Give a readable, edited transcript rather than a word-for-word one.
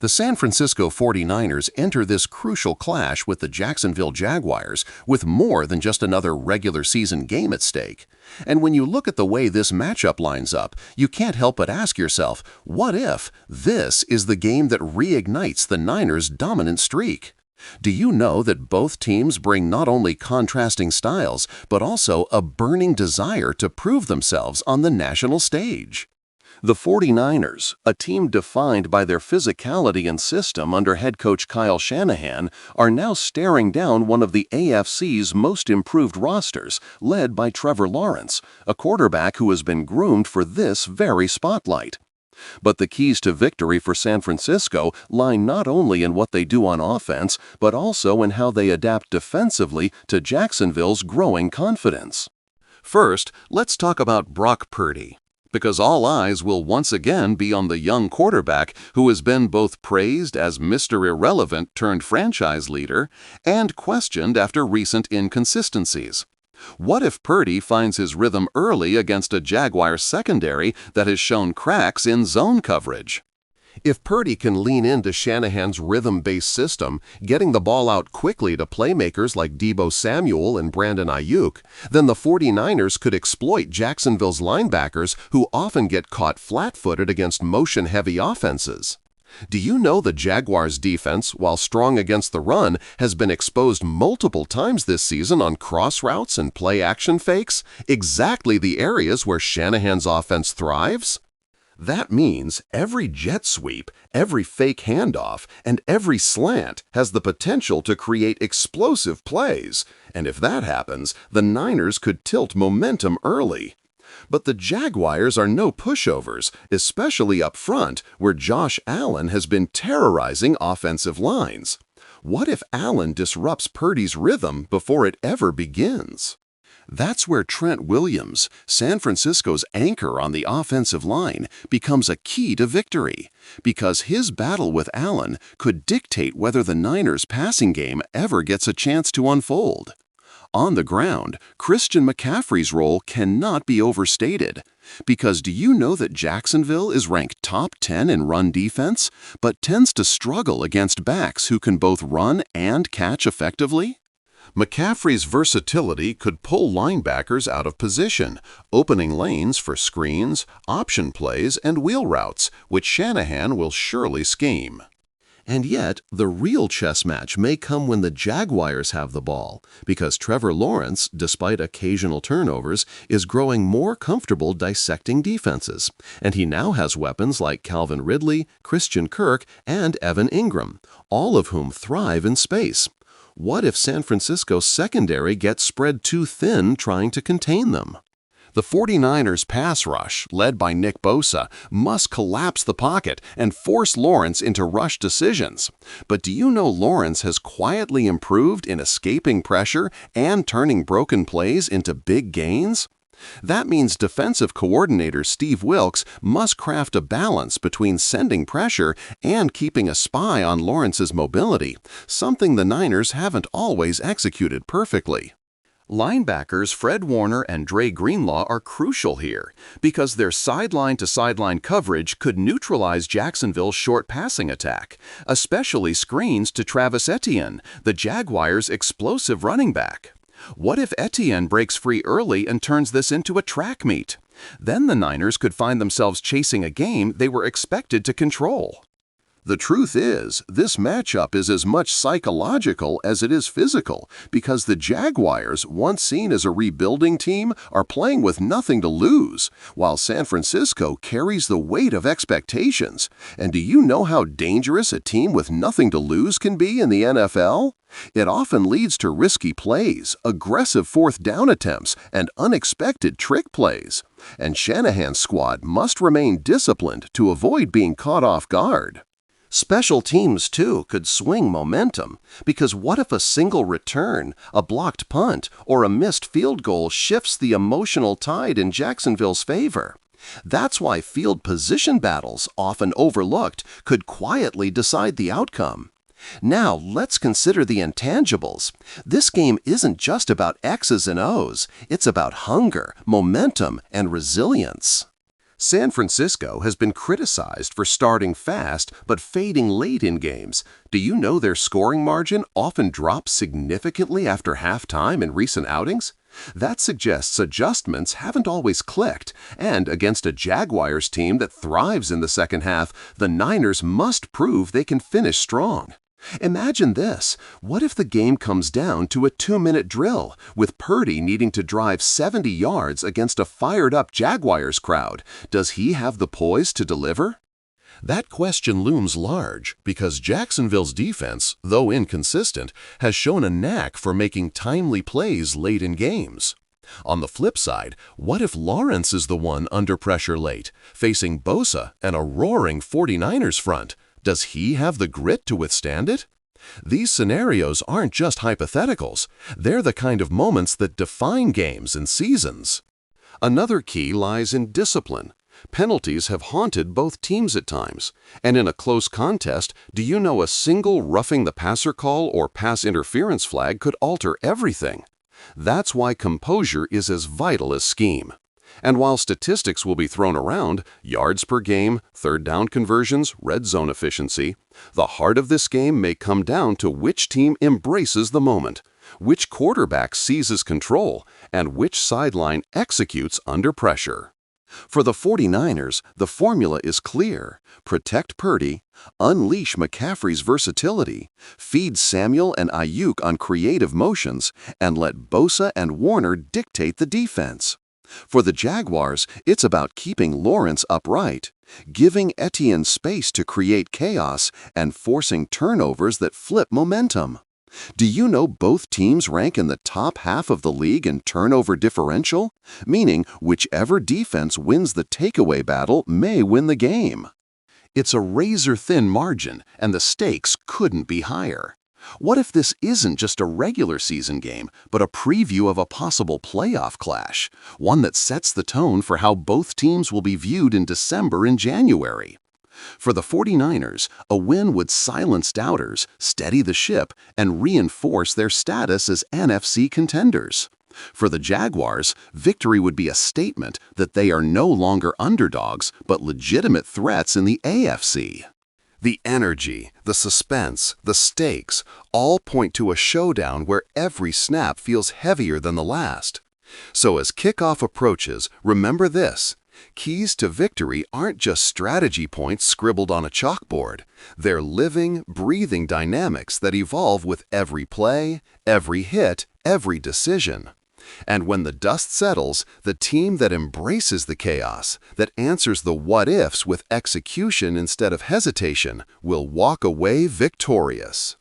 The San Francisco 49ers enter this crucial clash with the Jacksonville Jaguars with more than just another regular season game at stake. And when you look at the way this matchup lines up, you can't help but ask yourself, what if this is the game that reignites the Niners' dominant streak? Do you know that both teams bring not only contrasting styles, but also a burning desire to prove themselves on the national stage? The 49ers, a team defined by their physicality and system under head coach Kyle Shanahan, are now staring down one of the AFC's most improved rosters, led by Trevor Lawrence, a quarterback who has been groomed for this very spotlight. But the keys to victory for San Francisco lie not only in what they do on offense, but also in how they adapt defensively to Jacksonville's growing confidence. First, let's talk about Brock Purdy, because all eyes will once again be on the young quarterback who has been both praised as Mr. Irrelevant turned franchise leader and questioned after recent inconsistencies. What if Purdy finds his rhythm early against a Jaguars secondary that has shown cracks in zone coverage? If Purdy can lean into Shanahan's rhythm-based system, getting the ball out quickly to playmakers like Deebo Samuel and Brandon Ayuk, then the 49ers could exploit Jacksonville's linebackers who often get caught flat-footed against motion-heavy offenses. Do you know the Jaguars' defense, while strong against the run, has been exposed multiple times this season on cross routes and play-action fakes, exactly the areas where Shanahan's offense thrives? That means every jet sweep, every fake handoff, and every slant has the potential to create explosive plays, and if that happens, the Niners could tilt momentum early. But the Jaguars are no pushovers, especially up front, where Josh Allen has been terrorizing offensive lines. What if Allen disrupts Purdy's rhythm before it ever begins? That's where Trent Williams, San Francisco's anchor on the offensive line, becomes a key to victory, because his battle with Allen could dictate whether the Niners' passing game ever gets a chance to unfold. On the ground, Christian McCaffrey's role cannot be overstated, because do you know that Jacksonville is ranked top 10 in run defense, but tends to struggle against backs who can both run and catch effectively? McCaffrey's versatility could pull linebackers out of position, opening lanes for screens, option plays, and wheel routes, which Shanahan will surely scheme. And yet, the real chess match may come when the Jaguars have the ball, because Trevor Lawrence, despite occasional turnovers, is growing more comfortable dissecting defenses, and he now has weapons like Calvin Ridley, Christian Kirk, and Evan Ingram, all of whom thrive in space. What if San Francisco's secondary gets spread too thin trying to contain them? The 49ers' pass rush, led by Nick Bosa, must collapse the pocket and force Lawrence into rush decisions. But do you know Lawrence has quietly improved in escaping pressure and turning broken plays into big gains? That means defensive coordinator Steve Wilks must craft a balance between sending pressure and keeping a spy on Lawrence's mobility, something the Niners haven't always executed perfectly. Linebackers Fred Warner and Dre Greenlaw are crucial here because their sideline-to-sideline coverage could neutralize Jacksonville's short passing attack, especially screens to Travis Etienne, the Jaguars' explosive running back. What if Etienne breaks free early and turns this into a track meet? Then the Niners could find themselves chasing a game they were expected to control. The truth is, this matchup is as much psychological as it is physical, because the Jaguars, once seen as a rebuilding team, are playing with nothing to lose, while San Francisco carries the weight of expectations. And do you know how dangerous a team with nothing to lose can be in the NFL? It often leads to risky plays, aggressive fourth down attempts, and unexpected trick plays. And Shanahan's squad must remain disciplined to avoid being caught off guard. Special teams, too, could swing momentum, because what if a single return, a blocked punt, or a missed field goal shifts the emotional tide in Jacksonville's favor? That's why field position battles, often overlooked, could quietly decide the outcome. Now, let's consider the intangibles. This game isn't just about X's and O's, it's about hunger, momentum, and resilience. San Francisco has been criticized for starting fast but fading late in games. Do you know their scoring margin often drops significantly after halftime in recent outings? That suggests adjustments haven't always clicked, and against a Jaguars team that thrives in the second half, the Niners must prove they can finish strong. Imagine this. What if the game comes down to a 2-minute drill, with Purdy needing to drive 70 yards against a fired-up Jaguars crowd? Does he have the poise to deliver? That question looms large because Jacksonville's defense, though inconsistent, has shown a knack for making timely plays late in games. On the flip side, what if Lawrence is the one under pressure late, facing Bosa and a roaring 49ers front? Does he have the grit to withstand it? These scenarios aren't just hypotheticals. They're the kind of moments that define games and seasons. Another key lies in discipline. Penalties have haunted both teams at times. And in a close contest, do you know a single roughing the passer call or pass interference flag could alter everything? That's why composure is as vital as scheme. And while statistics will be thrown around, yards per game, third down conversions, red zone efficiency, the heart of this game may come down to which team embraces the moment, which quarterback seizes control, and which sideline executes under pressure. For the 49ers, the formula is clear. Protect Purdy, unleash McCaffrey's versatility, feed Samuel and Ayuk on creative motions, and let Bosa and Warner dictate the defense. For the Jaguars, it's about keeping Lawrence upright, giving Etienne space to create chaos, and forcing turnovers that flip momentum. Do you know both teams rank in the top half of the league in turnover differential? Meaning, whichever defense wins the takeaway battle may win the game. It's a razor-thin margin, and the stakes couldn't be higher. What if this isn't just a regular season game, but a preview of a possible playoff clash, one that sets the tone for how both teams will be viewed in December and January? For the 49ers, a win would silence doubters, steady the ship, and reinforce their status as NFC contenders. For the Jaguars, victory would be a statement that they are no longer underdogs, but legitimate threats in the AFC. The energy, the suspense, the stakes all point to a showdown where every snap feels heavier than the last. So as kickoff approaches, remember this. Keys to victory aren't just strategy points scribbled on a chalkboard. They're living, breathing dynamics that evolve with every play, every hit, every decision. And when the dust settles, the team that embraces the chaos, that answers the what-ifs with execution instead of hesitation, will walk away victorious.